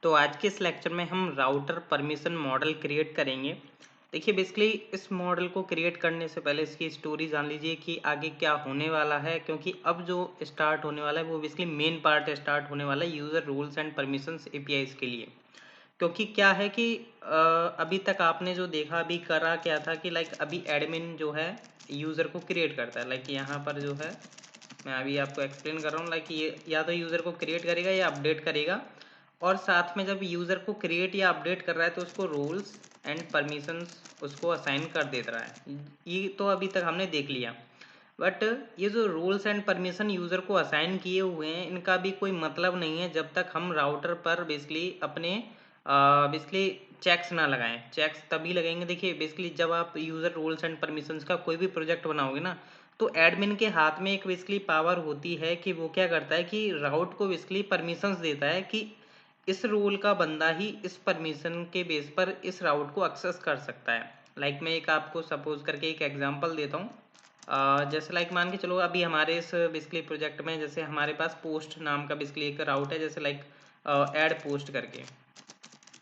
तो आज के इस लेक्चर में हम राउटर परमिशन मॉडल क्रिएट करेंगे। देखिए बेसिकली इस मॉडल को क्रिएट करने से पहले इसकी स्टोरी जान लीजिए कि आगे क्या होने वाला है, क्योंकि अब जो स्टार्ट होने वाला है वो बेसिकली मेन पार्ट स्टार्ट होने वाला है user rules and permissions APIs के लिए। क्योंकि क्या है कि अभी तक आपने जो देखा अभी करा क्या था कि लाइक अभी एडमिन जो है यूज़र को क्रिएट करता है। लाइक यहाँ पर जो है मैं अभी आपको एक्सप्लेन कर रहा हूँ, लाइक ये या तो यूज़र को क्रिएट करेगा या अपडेट करेगा, और साथ में जब यूज़र को क्रिएट या अपडेट कर रहा है तो उसको रोल्स एंड परमिशंस उसको असाइन कर दे रहा है। ये तो अभी तक हमने देख लिया। बट ये जो रूल्स एंड परमिशन यूज़र को असाइन किए हुए हैं इनका भी कोई मतलब नहीं है जब तक हम राउटर पर बेसिकली अपने बेसिकली चेक्स ना लगाएं। चेक्स तभी लगेंगे, देखिए बेसिकली जब आप यूज़र रूल्स एंड परमिशंस का कोई भी प्रोजेक्ट बनाओगे ना, तो एडमिन के हाथ में एक बेसिकली पावर होती है कि वो क्या करता है कि राउट को बेसिकली परमिशंस देता है कि इस रूल का बंदा ही इस परमिशन के बेस पर इस राउट को एक्सेस कर सकता है। लाइक मैं एक आपको सपोज करके एक एग्जांपल देता हूँ। जैसे लाइक मान के चलो अभी हमारे इस बेसिकली प्रोजेक्ट में जैसे हमारे पास पोस्ट नाम का बेसिकली एक राउट है, जैसे लाइक ऐड पोस्ट करके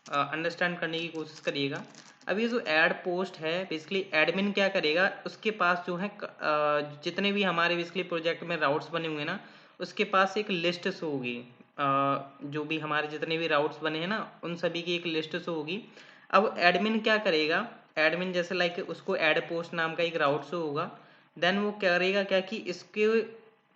अंडरस्टैंड करने की कोशिश करिएगा। अब ये जो ऐड पोस्ट है बेसिकली एडमिन क्या करेगा, उसके पास जो है जितने भी हमारे बेसिकली प्रोजेक्ट में राउट्स बने हुए हैं ना, उसके पास एक लिस्ट शो होगी। जो भी हमारे जितने भी राउट्स बने हैं ना उन सभी की एक लिस्ट शो होगी। अब एडमिन क्या करेगा, एडमिन जैसे लाइक उसको ऐड पोस्ट नाम का एक राउट शो होगा। देन वो करेगा क्या कि इसके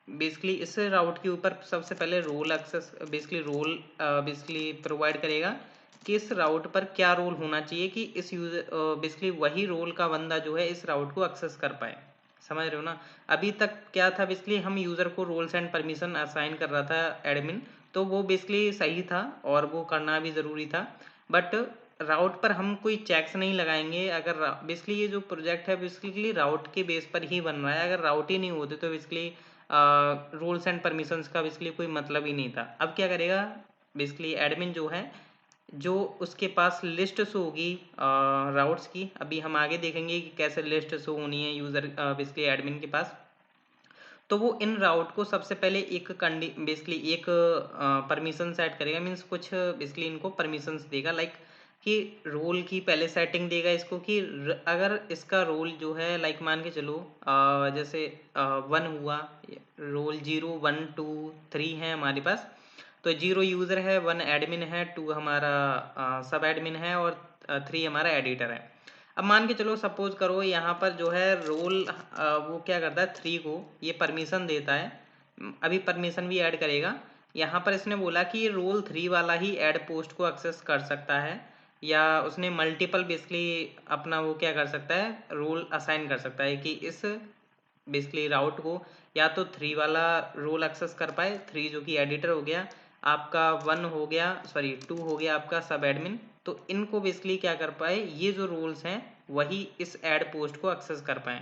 बेसिकली इस राउट के ऊपर सबसे पहले role access basically role basically provide करेगा कि इस राउट पर क्या रोल होना चाहिए कि इस यूजर बेसिकली वही रोल का बंदा जो है इस राउट को एक्सेस कर पाए। समझ रहे हो ना। अभी तक क्या था, बेसिकली हम यूजर को रोल्स एंड परमिशन असाइन कर रहा था एडमिन, तो वो बेसिकली सही था और वो करना भी ज़रूरी था। बट राउट पर हम कोई चेक्स नहीं लगाएंगे। अगर बेसिकली ये जो प्रोजेक्ट है बेसिकली राउट के बेस पर ही बन रहा है, अगर राउट ही नहीं होते तो बेसिकली रूल्स एंड परमिशंस का बेसिकली कोई मतलब ही नहीं था। अब क्या करेगा बेसिकली एडमिन जो है, जो उसके पास लिस्ट शो होगी राउट्स की, अभी हम आगे देखेंगे कि कैसे लिस्ट शो होनी है यूज़र बेसिकली एडमिन के पास। तो वो इन राउट को सबसे पहले एक बेसिकली एक परमिशन सेट करेगा, मीन्स कुछ बेसिकली इनको परमिशंस देगा। लाइक कि रोल की पहले सेटिंग देगा इसको कि अगर इसका रोल जो है लाइक मान के चलो जैसे 1 हुआ, रोल 0 1 2 3 है हमारे पास। तो 0 यूज़र है, 1 एडमिन है, 2 हमारा सब एडमिन है और 3 हमारा एडिटर है। अब मान के चलो सपोज करो यहाँ पर जो है रोल वो क्या करता है 3 को ये परमिशन देता है। अभी परमिशन भी ऐड करेगा। यहाँ पर इसने बोला कि ये रोल 3 वाला ही ऐड पोस्ट को एक्सेस कर सकता है, या उसने मल्टीपल बेसिकली अपना वो क्या कर सकता है रोल असाइन कर सकता है कि इस बेसिकली राउट को या तो 3 वाला रोल एक्सेस कर पाए। 3 जो कि एडिटर हो गया आपका, 1 हो गया सॉरी 2 हो गया आपका सब एडमिन। तो इनको बेसिकली क्या कर पाए, ये जो रूल्स हैं वही इस ऐड पोस्ट को एक्सेस कर पाए।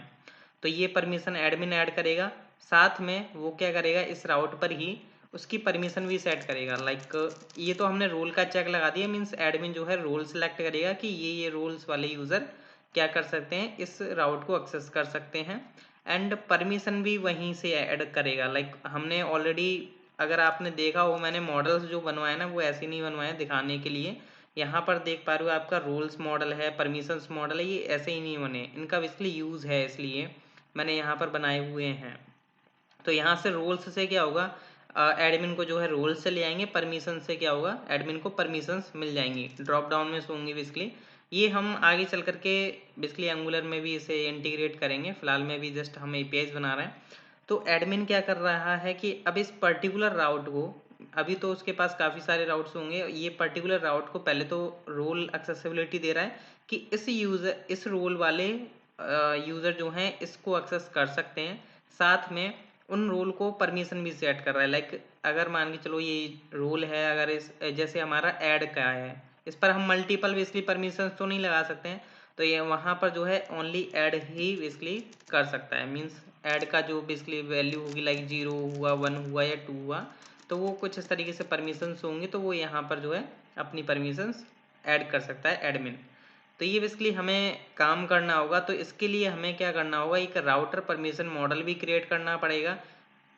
तो ये परमिशन एडमिन ऐड करेगा। साथ में वो क्या करेगा, इस राउट पर ही उसकी परमिशन भी सेट करेगा। लाइक ये तो हमने रोल का चेक लगा दिया, मीन्स एडमिन जो है रोल सेलेक्ट करेगा कि ये रोल्स वाले यूज़र क्या कर सकते हैं, इस राउट को एक्सेस कर सकते हैं। एंड परमिशन भी वहीं से ऐड करेगा। लाइक हमने ऑलरेडी, अगर आपने देखा हो, मैंने मॉडल्स जो बनवाए ना वो ऐसे नहीं बनवाए दिखाने के लिए। यहाँ पर देख पा रहे हो आपका रोल्स मॉडल है, परमिशंस मॉडल है, ये ऐसे ही नहीं बने, इनका बेसिकली यूज़ है इसलिए मैंने यहाँ पर बनाए हुए हैं। तो यहाँ से रोल्स से क्या होगा, एडमिन को जो है रोल्स से ले आएंगे, परमिशन से क्या होगा एडमिन को परमिशंस मिल जाएंगी, ड्रॉप डाउन में होंगी बेसिकली। ये हम आगे चल करके बेसिकली एंगुलर में भी इसे इंटीग्रेट करेंगे, फिलहाल में भी जस्ट हम एपीआईज बना रहे हैं। तो एडमिन क्या कर रहा है कि अब इस पर्टिकुलर राउट को, अभी तो उसके पास काफ़ी सारे राउट्स होंगे, ये पर्टिकुलर राउट को पहले तो रोल एक्सेसिबिलिटी दे रहा है कि इस यूज़र इस रोल वाले यूज़र जो हैं इसको एक्सेस कर सकते हैं। साथ में उन रोल को परमिशन भी सेट कर रहा है। लाइक अगर मान के चलो ये रोल है, अगर इस जैसे हमारा ऐड का है, इस पर हम मल्टीपल बेसिकली परमिशन तो नहीं लगा सकते हैं, तो ये वहाँ पर जो है ओनली ऐड ही बेसिकली कर सकता है। मीन्स ऐड का जो बेसिकली वैल्यू होगी लाइक 0 हुआ, 1 हुआ या 2 हुआ, तो वो कुछ इस तरीके से परमिशंस होंगे, तो वो यहाँ पर जो है अपनी परमिशंस ऐड कर सकता है एडमिन। तो ये बेसिकली हमें काम करना होगा। तो इसके लिए हमें क्या करना होगा, एक राउटर परमिशन मॉडल भी क्रिएट करना पड़ेगा।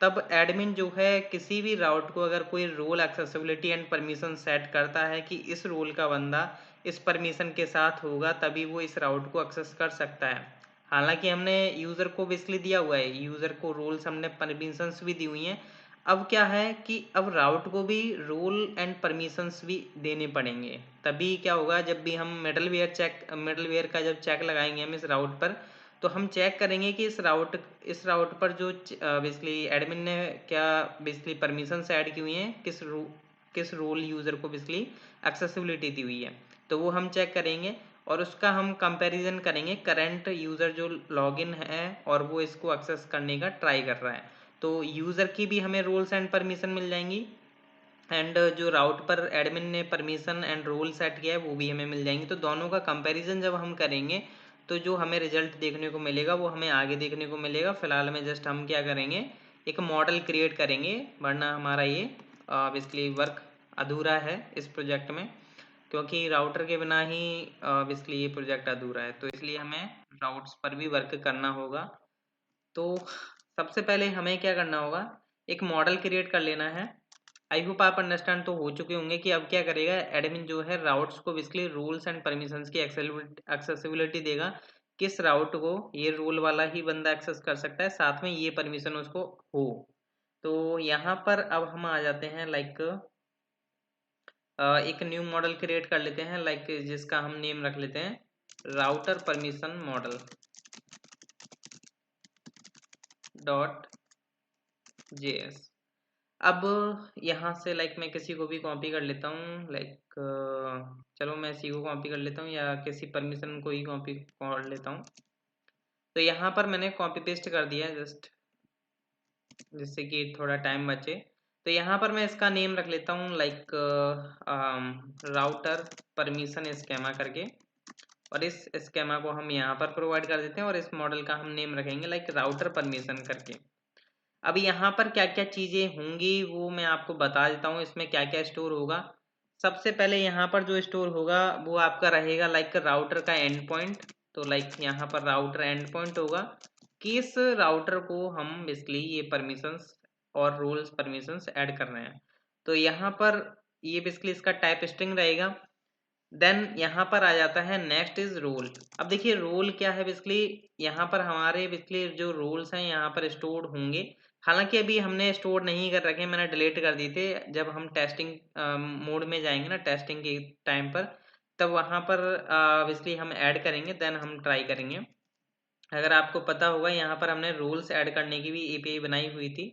तब एडमिन जो है किसी भी राउट को अगर कोई role accessibility and permission set करता है कि इस रोल का बंदा इस परमिशन के साथ होगा तभी वो इस राउट को एक्सेस कर सकता है। हालांकि हमने यूज़र को बेसिकली दिया हुआ है, यूज़र को रोल्स हमने परमिशंस भी दी हुई हैं। अब क्या है कि अब राउट को भी रोल एंड परमिशंस भी देने पड़ेंगे, तभी क्या होगा जब भी हम मिडलवेयर का जब चेक लगाएंगे हम इस राउट पर, तो हम चेक करेंगे कि इस राउट पर जो बेसिकली एडमिन ने क्या बेसिकली परमिशंस ऐड की हुई हैं, किस रोल यूज़र को बेसिकली एक्सेसिबिलिटी दी हुई है, तो वो हम चेक करेंगे और उसका हम कंपैरिजन करेंगे करंट यूज़र जो लॉगिन है और वो इसको एक्सेस करने का ट्राई कर रहा है, तो यूज़र की भी हमें रोल्स एंड परमिशन मिल जाएंगी एंड जो राउट पर एडमिन ने परमिशन एंड रोल सेट किया है वो भी हमें मिल जाएंगे। तो दोनों का कंपैरिजन जब हम करेंगे तो जो हमें रिजल्ट देखने को मिलेगा वो हमें आगे देखने को मिलेगा। फिलहाल में जस्ट हम क्या करेंगे, एक मॉडल क्रिएट करेंगे, वरना हमारा ये बेसिकली वर्क अधूरा है इस प्रोजेक्ट में, क्योंकि राउटर के बिना ही बेसिकली ये प्रोजेक्ट अधूरा है, तो इसलिए हमें राउट्स पर भी वर्क करना होगा। तो सबसे पहले हमें क्या करना होगा, एक मॉडल क्रिएट कर लेना है। आई होप आप अंडरस्टैंड तो हो चुके होंगे कि अब क्या करेगा एडमिन जो है राउट्स को बेसिकली रूल्स एंड परमिशंस की एक्सेसिबिलिटी देगा, किस राउट को ये रूल वाला ही बंदा एक्सेस कर सकता है, साथ में ये परमिशन उसको हो। तो यहाँ पर अब हम आ जाते हैं लाइक एक न्यू मॉडल क्रिएट कर लेते हैं, लाइक जिसका हम नेम रख लेते हैं router permission model dot JS. अब यहाँ से लाइक मैं किसी को भी कॉपी कर लेता हूँ, लाइक चलो मैं इसी को कॉपी कर लेता हूँ या किसी परमिशन को ही कॉपी कर लेता हूँ। तो यहाँ पर मैंने कॉपी पेस्ट कर दिया है जस्ट, जिससे कि थोड़ा टाइम बचे। तो यहाँ पर मैं इसका नेम रख लेता हूँ लाइक राउटर परमिशन स्केमा करके, और इस स्केमा को हम यहाँ पर प्रोवाइड कर देते हैं और इस मॉडल का हम नेम रखेंगे लाइक राउटर परमिशन करके। अब यहाँ पर क्या क्या चीज़ें होंगी वो मैं आपको बता देता हूँ, इसमें क्या क्या स्टोर होगा। सबसे पहले यहाँ पर जो स्टोर होगा वो आपका रहेगा लाइक राउटर का एंड पॉइंट। तो लाइक यहाँ पर राउटर एंड पॉइंट होगा कि इस राउटर को हम बेसिकली ये परमिशंस और रोल्स परमिशंस ऐड कर रहे हैं। तो यहाँ पर ये बेसिकली इसका टाइप स्ट्रिंग रहेगा। देन यहाँ पर आ जाता है नेक्स्ट इज रोल। अब देखिए रोल क्या है, बेसिकली यहाँ पर हमारे बेसिकली जो रोल्स हैं यहाँ पर स्टोर होंगे। हालांकि अभी हमने स्टोर नहीं कर रखे, मैंने डिलीट कर दिए थे। जब हम टेस्टिंग मोड में जाएंगे ना टेस्टिंग के टाइम पर, तब वहाँ पर बेसिकली हम ऐड करेंगे, देन हम ट्राई करेंगे। अगर आपको पता होगा यहाँ पर हमने रोल्स ऐड करने की भी एपीआई बनाई हुई थी,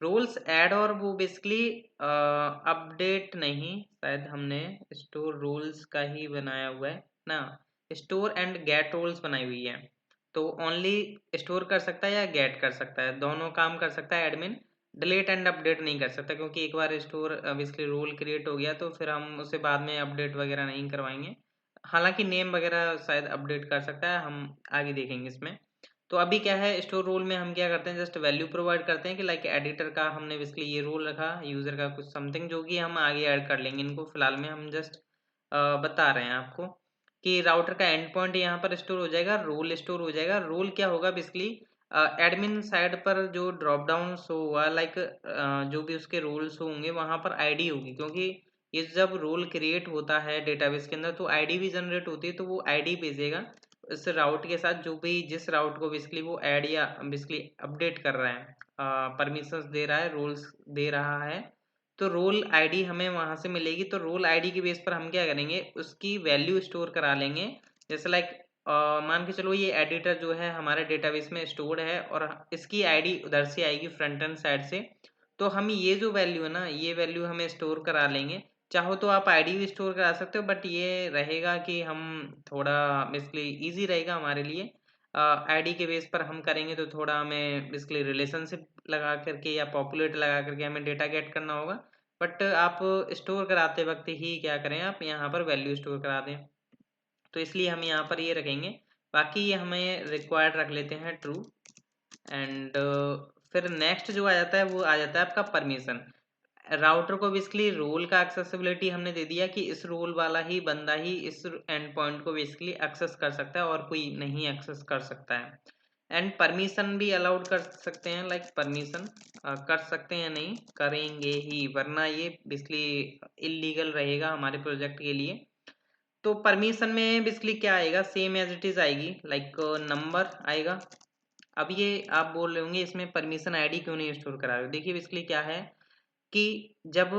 रोल्स ऐड, और वो बेसिकली अपडेट नहीं, शायद हमने स्टोर रोल्स का ही बनाया हुआ है ना, स्टोर एंड गेट रोल्स बनाई हुई है। तो ओनली स्टोर कर सकता है या गेट कर सकता है, दोनों काम कर सकता है एडमिन, डिलीट एंड अपडेट नहीं कर सकता, क्योंकि एक बार स्टोर बेसिकली रोल क्रिएट हो गया तो फिर हम उसे बाद में अपडेट वगैरह नहीं करवाएंगे। हालांकि नेम वगैरह शायद अपडेट कर सकता है, हम आगे देखेंगे इसमें। तो अभी क्या है स्टोर रोल में हम क्या करते हैं, जस्ट वैल्यू प्रोवाइड करते हैं कि लाइक एडिटर का हमने बेसिकली ये रोल रखा, यूजर का कुछ समथिंग, जो कि हम आगे ऐड कर लेंगे इनको। फिलहाल में हम जस्ट बता रहे हैं आपको कि राउटर का एंड पॉइंट यहाँ पर स्टोर हो जाएगा, रोल स्टोर हो जाएगा। रोल क्या होगा बेसिकली एडमिन साइड पर जो ड्रॉप डाउन शो हुआ लाइक जो भी उसके रोल्स होंगे वहां पर आईडी होगी, क्योंकि ये जब रोल क्रिएट होता है डेटाबेस के अंदर तो आईडी भी जनरेट होती है, तो वो आईडी भेजेगा इस राउट के साथ, जो भी जिस राउट को बेसिकली वो ऐड या बेसिकली अपडेट कर रहा है, परमिशंस दे रहा है, रोल्स दे रहा है, तो रोल आईडी हमें वहां से मिलेगी। तो रोल आईडी के बेस पर हम क्या करेंगे, उसकी वैल्यू स्टोर करा लेंगे। जैसे लाइक मान के चलो ये एडिटर जो है हमारे डेटाबेस में स्टोर्ड है और इसकी आईडी उधर से आएगी फ्रंट एंड साइड से, तो हम ये जो वैल्यू है ना ये वैल्यू हमें स्टोर करा लेंगे। चाहो तो आप आईडी भी स्टोर करा सकते हो, बट ये रहेगा कि हम थोड़ा बेसिकली इजी रहेगा हमारे लिए। आईडी के बेस पर हम करेंगे तो थोड़ा हमें बेसिकली रिलेशनशिप लगा करके या पॉपुलेट लगा करके हमें डेटा गेट करना होगा, बट आप स्टोर कराते वक्त ही क्या करें, आप यहाँ पर वैल्यू स्टोर करा दें, तो इसलिए हम यहाँ पर ये रखेंगे। बाकी ये हमें रिक्वायर्ड रख लेते हैं ट्रू। एंड फिर नेक्स्ट जो आ जाता है वो आ जाता है आपका परमिशन। राउटर को बेसिकली रोल का एक्सेसिबिलिटी हमने दे दिया कि इस रोल वाला ही बंदा ही इस एंड पॉइंट को बेसिकली एक्सेस कर सकता है और कोई नहीं एक्सेस कर सकता है। एंड परमिशन भी अलाउड कर सकते हैं, लाइक परमिशन कर सकते हैं, नहीं करेंगे ही, वरना ये बेसिकली इलीगल रहेगा हमारे प्रोजेक्ट के लिए। तो परमिशन में बेसिकली क्या आएगा, सेम एज इट इज आएगी, लाइक नंबर आएगा। अब ये आप बोल रहे होंगे इसमें परमिशन आईडी क्यों नहीं स्टोर करा रहे हो। देखिए बेसिकली क्या है कि जब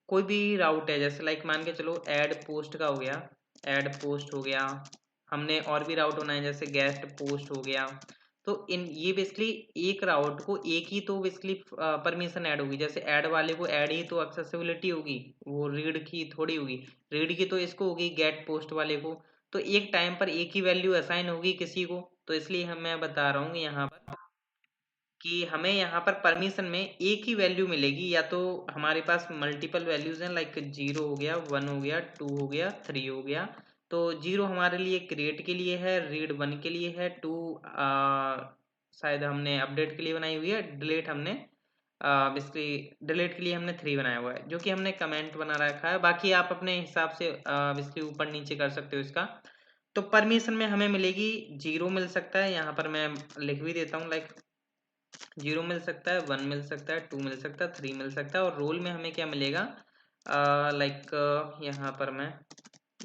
कोई भी राउट है, जैसे लाइक मान के चलो ऐड पोस्ट का हो गया, ऐड पोस्ट हो गया, हमने और भी राउट बनाए जैसे गेस्ट पोस्ट हो गया, तो इन ये बेसिकली एक राउट को एक ही तो बेसिकली परमिशन ऐड होगी। जैसे ऐड वाले को ऐड ही तो एक्सेसिबिलिटी होगी, वो रीड की थोड़ी होगी, रीड की तो इसको होगी गेट पोस्ट वाले को। तो एक टाइम पर एक ही वैल्यू असाइन होगी किसी को, तो इसलिए मैं बता रहा हूँ यहाँ पर कि हमें यहाँ पर परमिशन में एक ही वैल्यू मिलेगी, या तो हमारे पास मल्टीपल वैल्यूज हैं, लाइक 0 हो गया, 1 हो गया, 2 हो गया, 3 हो गया। तो 0 हमारे लिए क्रिएट के लिए है, रीड 1 के लिए है, 2 शायद हमने अपडेट के लिए बनाई हुई है, डिलीट हमने बेसिकली डिलीट के लिए हमने 3 बनाया हुआ है, जो कि हमने कमेंट बना रखा है। बाकी आप अपने हिसाब से बेसिकली ऊपर नीचे कर सकते हो इसका। तो परमिशन में हमें मिलेगी 0 मिल सकता है, यहाँ पर मैं लिख भी देता हूँ, लाइक 0 मिल सकता है, 1 मिल सकता है, 2 मिल सकता है, 3 मिल सकता है। और रोल में हमें क्या मिलेगा, लाइक यहाँ पर मैं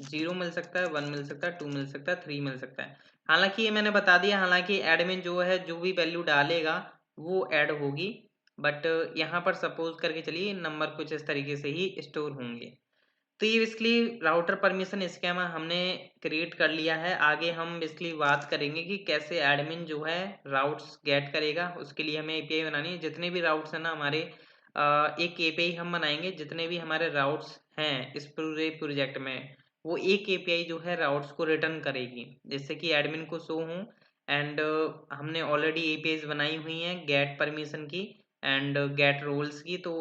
0 मिल सकता है, 1 मिल सकता है, 2 मिल सकता है, 3 मिल सकता है। हालांकि ये मैंने बता दिया, हालांकि एडमिन जो है जो भी वैल्यू डालेगा वो ऐड होगी, बट यहाँ पर सपोज करके चलिए नंबर कुछ इस तरीके से ही स्टोर होंगे। तो ये बेसिकली राउटर परमिशन स्कीमा हमने क्रिएट कर लिया है। आगे हम बेसिकली बात करेंगे कि कैसे एडमिन जो है राउट्स गेट करेगा, उसके लिए हमें एपीआई बनानी है। जितने भी राउट्स हैं ना हमारे, एक एपीआई हम बनाएंगे, जितने भी हमारे राउट्स हैं इस पूरे प्रोजेक्ट में, वो एक एपीआई जो है राउट्स को रिटर्न करेगी, जिससे कि एडमिन को शो हो। एंड हमने ऑलरेडी एपीआईज बनाई हुई हैं गेट परमिशन की एंड गेट रोल्स की, तो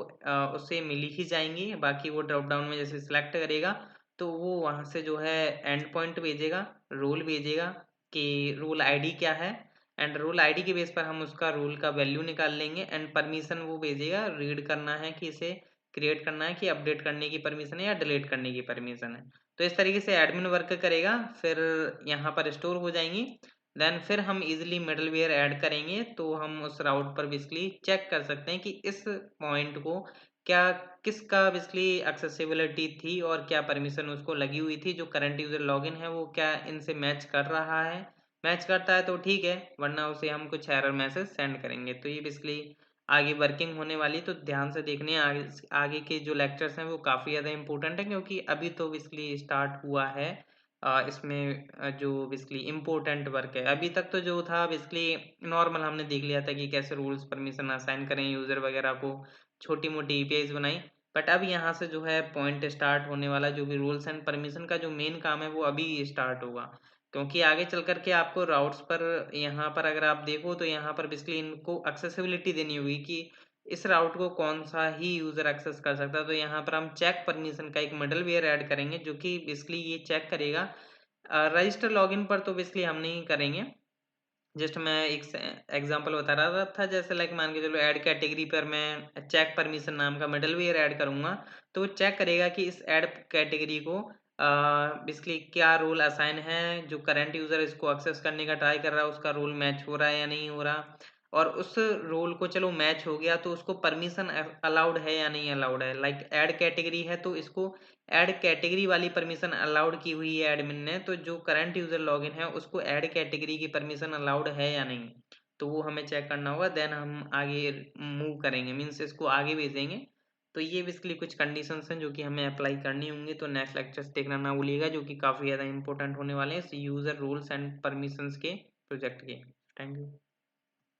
उससे मिल ही जाएंगी। बाकी वो ड्रॉप डाउन में जैसे सिलेक्ट करेगा तो वो वहाँ से जो है एंड पॉइंट भेजेगा, रोल भेजेगा कि रोल आईडी क्या है, एंड रोल आईडी के बेस पर हम उसका रोल का वैल्यू निकाल लेंगे। एंड परमिशन वो भेजेगा, रीड करना है कि इसे क्रिएट करना है, कि अपडेट करने की परमिशन है या डिलीट करने की परमिशन है। तो इस तरीके से एडमिन वर्क करेगा, फिर यहाँ पर स्टोर हो जाएंगी। देन फिर हम इजीली मिडलवेयर ऐड करेंगे, तो हम उस राउट पर बेसिकली चेक कर सकते हैं कि इस पॉइंट को क्या किसका बेसिकली एक्सेसिबिलिटी थी और क्या परमिशन उसको लगी हुई थी। जो करंट यूजर लॉगिन है वो क्या इनसे मैच कर रहा है, मैच करता है तो ठीक है, वरना उसे हम कुछ एरर मैसेज सेंड करेंगे। तो ये बेसिकली आगे वर्किंग होने वाली, तो ध्यान से देखने आगे आगे के जो लेक्चर्स हैं वो काफ़ी ज़्यादा इंपॉर्टेंट है, क्योंकि अभी तो बेसिकली स्टार्ट हुआ है। इसमें जो बेसिकली इम्पोर्टेंट वर्क है, अभी तक तो जो था बेसिकली नॉर्मल हमने देख लिया था कि कैसे रूल्स परमिशन असाइन करें यूज़र वगैरह को, छोटी मोटी एपीआईज बनाई। बट अब यहाँ से जो है पॉइंट स्टार्ट होने वाला, जो भी रूल्स एंड परमिशन का जो मेन काम है वो अभी स्टार्ट होगा। क्योंकि आगे चल करके आपको राउट्स पर, यहाँ पर अगर आप देखो तो यहाँ पर बेसिकली इनको एक्सेसिबिलिटी देनी होगी कि इस राउट को कौन सा ही यूजर एक्सेस कर सकता है। तो यहाँ पर हम चेक परमिशन का एक मिडलवेयर ऐड करेंगे, जो कि बेसिकली ये चेक करेगा। रजिस्टर लॉगिन पर तो बेसिकली हम नहीं करेंगे, जस्ट मैं एक एग्जांपल बता रहा था। जैसे लाइक मान के चलो ऐड कैटेगरी पर मैं चेक परमिशन नाम का मिडलवेयर ऐड करूंगा, तो वो चेक करेगा कि इस ऐड कैटेगरी को बेसिकली क्या रोल असाइन है, जो करंट यूजर इसको एक्सेस करने का ट्राई कर रहा है उसका रोल मैच हो रहा है या नहीं हो रहा। और उस रोल को चलो मैच हो गया, तो उसको परमिशन अलाउड है या नहीं अलाउड है। लाइक ऐड कैटेगरी है तो इसको ऐड कैटेगरी वाली परमिशन अलाउड की हुई है एडमिन ने, तो जो करंट यूजर लॉगिन है उसको ऐड कैटेगरी की परमिशन अलाउड है या नहीं, तो वो हमें चेक करना होगा। देन हम आगे मूव करेंगे, मीन्स इसको आगे भेजेंगे। तो ये बेसिकली कुछ कंडीशंस हैं जो कि हमें अप्लाई करनी होंगी। तो नेक्स्ट लेक्चर्स देखना ना भूलिएगा, जो कि काफ़ी ज़्यादा इंपॉर्टेंट होने वाले हैं इस यूज़र रोल्स एंड परमिशंस के प्रोजेक्ट के। Thank you.